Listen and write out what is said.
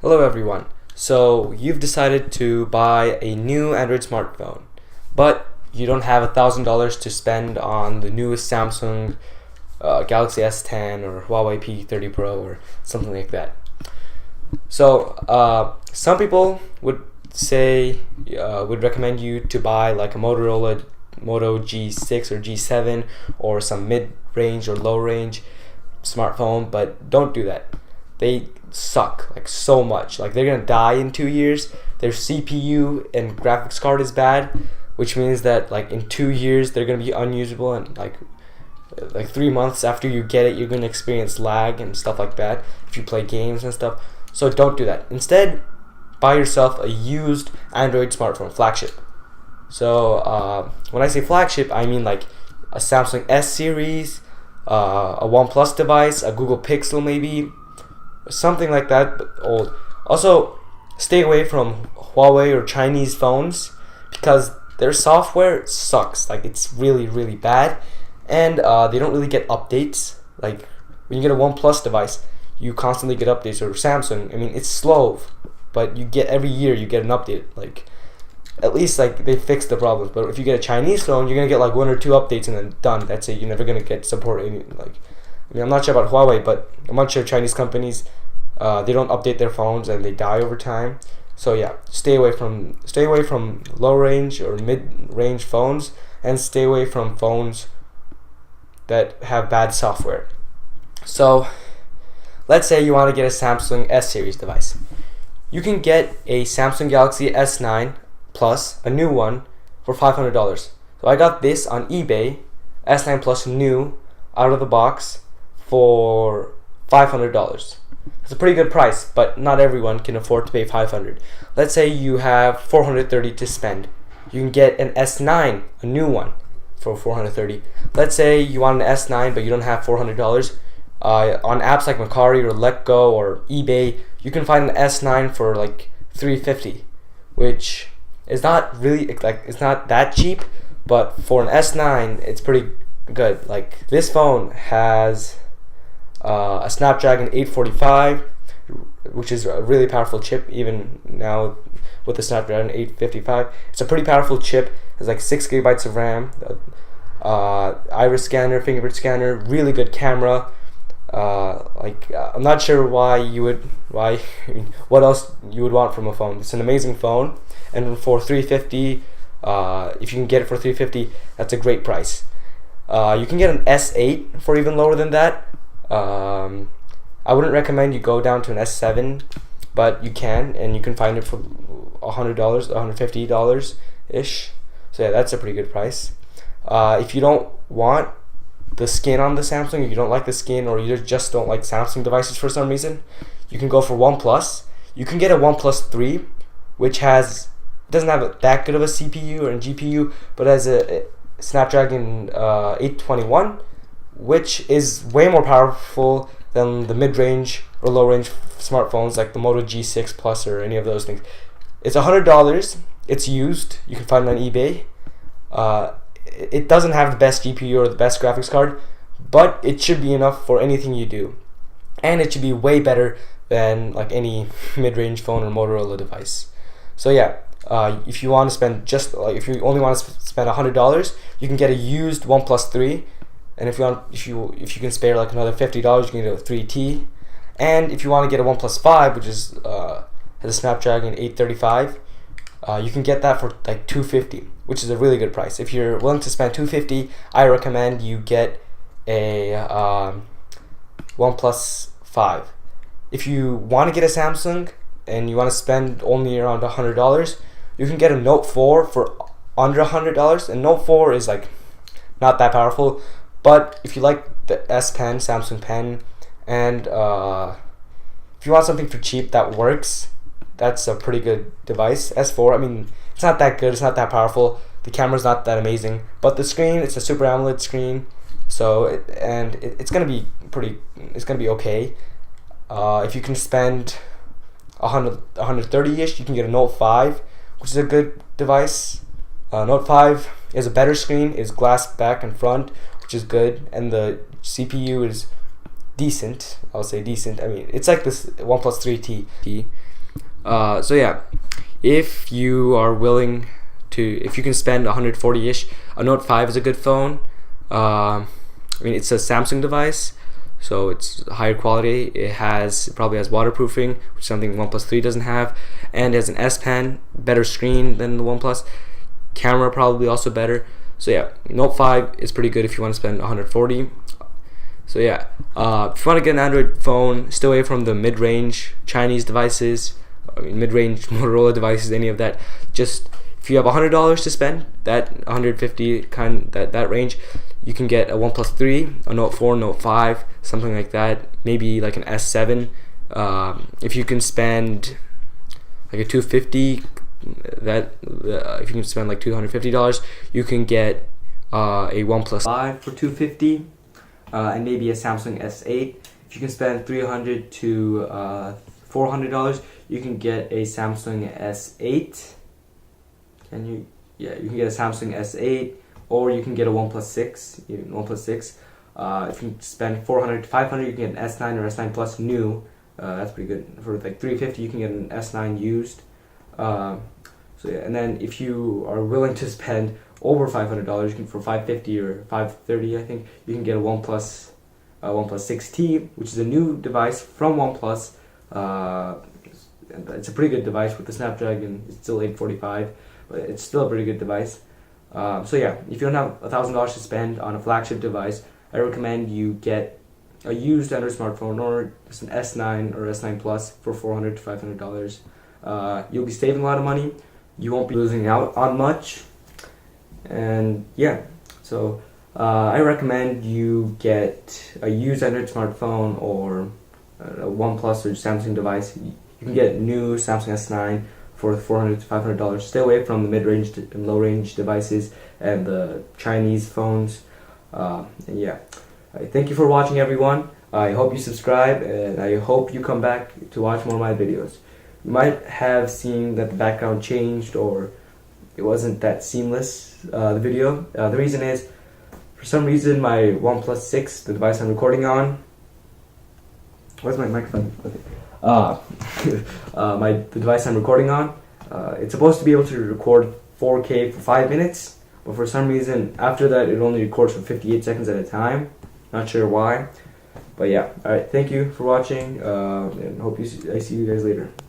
Hello everyone. So you've decided to buy a new Android smartphone, but you don't have $1,000 to spend on the newest Samsung Galaxy S10 or Huawei P30 Pro or something like that. So some people would say would recommend you to buy like a Motorola Moto G6 or G7 or some mid-range or low-range smartphone, but don't do that. They suck like so much. Like they're gonna die in 2 years. Their CPU and graphics card is bad, which means that like in 2 years they're gonna be unusable, and like 3 months after you get it, you're gonna experience lag and stuff like that if you play games and stuff. So don't do that. Instead, buy yourself a used Android smartphone, flagship. So when I say flagship, I mean like a Samsung S series, a OnePlus device, a Google Pixel maybe, something like that, but old. Also, stay away from Huawei or Chinese phones because their software sucks. Like it's really bad, and they don't really get updates. Like when you get a OnePlus device, you constantly get updates. Or Samsung, I mean, it's slow, but you get every year you get an update. Like at least like they fix the problems. But if you get a Chinese phone, you're gonna get like 1 or 2 updates and then done. That's it. You're never gonna get support. Like, I mean, I'm not sure about Huawei, but a bunch of Chinese companies, they don't update their phones and they die over time. So yeah, stay away from low range or mid range phones, and stay away from phones that have bad software. So let's say you want to get a Samsung S series device. You can get a Samsung Galaxy S9 Plus, a new one, for $500. So I got this on eBay, S9 Plus new, out of the box, for $500. It's a pretty good price, but not everyone can afford to pay $500. Let's say you have $430 to spend. You can get an S9, a new one, for $430. Let's say you want an S9, but you don't have $400. On apps like Mercari or Letgo or eBay, you can find an S9 for like $350, which is not really like, it's not that cheap, but for an S9, it's pretty good. Like this phone has a Snapdragon 845, which is a really powerful chip. Even now with the Snapdragon 855, it's a pretty powerful chip. It's like 6 gigabytes of RAM, iris scanner, fingerprint scanner, really good camera. I'm not sure what else you would want from a phone. It's an amazing phone, and for $350, if you can get it for $350, that's a great price. You can get an S8 for even lower than that. I wouldn't recommend you go down to an S7, but you can, and you can find it for $100, $150 ish. So yeah, that's a pretty good price. If you don't want the skin on the Samsung, if you don't like the skin, or you just don't like Samsung devices for some reason, you can go for OnePlus. You can get a OnePlus 3, which doesn't have that good of a CPU or a GPU, but has a Snapdragon 821, which is way more powerful than the mid-range or low-range smartphones like the Moto G6 Plus or any of those things. It's $100. It's used. You can find it on eBay. It doesn't have the best GPU or the best graphics card, but it should be enough for anything you do, and it should be way better than like any mid-range phone or Motorola device. So yeah, if you want to spend if you only want to spend $100, you can get a used OnePlus 3, and if you can spare like another $50, you can get a 3T, and if you want to get a OnePlus 5, which is has a Snapdragon 835, you can get that for like $250, which is a really good price. If you're willing to spend $250, I recommend you get a OnePlus 5. If you want to get a Samsung and you want to spend only around $100, you can get a Note 4 for under $100, and Note 4 is like not that powerful, but if you like the S Pen, Samsung Pen, and if you want something for cheap that works, that's a pretty good device. S4, I mean, it's not that good, it's not that powerful, the camera's not that amazing, but the screen, it's a Super AMOLED screen, so it's gonna be okay. If you can spend 130-ish, you can get a Note 5, which is a good device. Note 5 is a better screen, is glass back and front, which is good, and the CPU is decent. I'll say decent. I mean, it's like this OnePlus 3T. So yeah, if you are willing to, if you can spend 140-ish, a Note 5 is a good phone. I mean, it's a Samsung device, so it's higher quality. It probably has waterproofing, which is something OnePlus 3 doesn't have, and it has an S Pen, better screen than the OnePlus. Camera probably also better. So yeah, Note 5 is pretty good if you want to spend 140. So yeah, if you want to get an Android phone, stay away from the mid-range Chinese devices. I mean, mid-range Motorola devices, any of that. Just if you have $100 to spend, that 150 that range, you can get a OnePlus 3, a Note 4, Note 5, something like that. Maybe like an S7. If you can spend like a $250, if you can spend like $250, you can get a OnePlus 5 for $250, and maybe a Samsung S8. If you can spend $300 to $400, you can get a Samsung S8. Can you? Yeah, you can get a Samsung S8, or you can get a OnePlus 6. OnePlus 6. If you spend $400 to $500, you can get an S9 or S9 Plus new. That's pretty good. For like $350, you can get an S9 used. So yeah, and then if you are willing to spend over $500, you can, for $550 or $530, I think, you can get a OnePlus 6T, which is a new device from OnePlus. It's a pretty good device with the Snapdragon. It's still 845, but it's still a pretty good device. So yeah, if you don't have $1,000 to spend on a flagship device, I recommend you get a used Android smartphone, or just an S9 or S9 Plus for $400 to $500. You'll be saving a lot of money. You won't be losing out on much. And yeah, so I recommend you get a used Android smartphone, or a OnePlus or Samsung device. You can get new Samsung S9 for $400 to $500. Stay away from the mid-range and low-range devices and the Chinese phones. And yeah, thank you for watching, everyone. I hope you subscribe, and I hope you come back to watch more of my videos. You might have seen that the background changed, or it wasn't that seamless, the video. The reason is, for some reason, my OnePlus 6, the device I'm recording on, where's my microphone? Okay. The device I'm recording on, it's supposed to be able to record 4K for 5 minutes, but for some reason, after that, it only records for 58 seconds at a time. Not sure why, but yeah. Alright, thank you for watching, and I see you guys later.